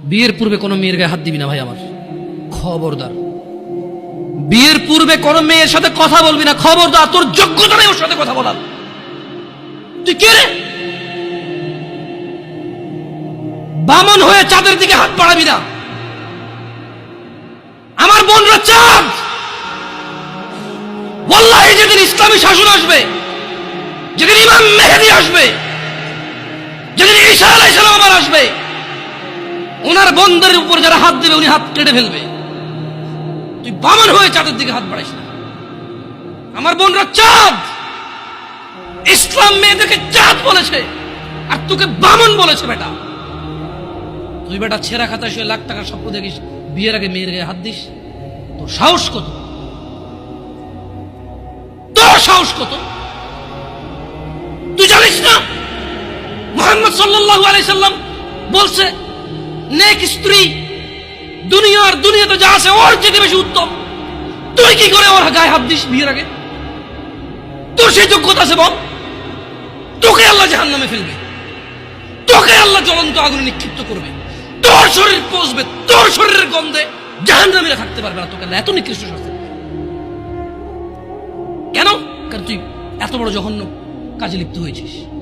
বিয়ের পূর্বে কোনো মেয়ের গায়ে হাত দিবি না ভাই আমার, খবরদার। বিয়ের পূর্বে কোনো মেয়ের সাথে কথা বলবি না, খবরদার। তোর যোগ্যতা নেই ওর সাথে কথা বলার। তুই কে রে? বামন হয়ে চাঁদের দিকে হাত বাড়াবি না। আমার বোনরা চাঁদ। ওয়াল্লাহি যেদিন ইসলামী শাসন আসবে, যেদিন ইমাম মেহেদী আসবে, যেদিন ঈসা আলাইহিস সালাম আবার আসবে, ওনার বন্ধের উপর যারা হাত দেবে উনি হাত কেটে ফেলবে। তুই বামন হয়ে চাঁদের দিকে হাত বাড়াইস না। আমার বোনরা চাঁদ। ইসলাম মেয়েদেরকে চাঁদ বলেছে আর তোকে বামন বলেছে। বেটা তুই বেটা ছেঁড়া খাতায় শুয়ে লাখ টাকার স্বপ্ন দেখিস, বিয়ের আগে মেয়ের গায়ে হাত দিস? তোর সাহস কত? তোর সাহস কত? তুই জানিস না মুহাম্মদ সাল্লাল্লাহু আলাইহি সাল্লাম বলছে নেক স্ত্রী দুনিয়াতে যা আছে ওর চেয়ে বেশি উত্তম। তুই কি করে ওর গায়ে হাত দিস বিয়ের আগে? তোর সেই যোগ্যতা আছে বল? তোকে আল্লাহ জাহান্নামে ফেলবে, তোকে আল্লাহ জ্বলন্ত আগুনে নিক্ষিপ্ত করবে, তোর শরীর পচবে, তোর শরীরের গন্ধে জাহান্নামীরা থাকতে পারবে না। তোকে আল্লাহ এত নিকৃষ্ট শাস্তি দেবে কেন? কারণ তুই এত বড় জঘন্য কাজে লিপ্ত হয়েছিস।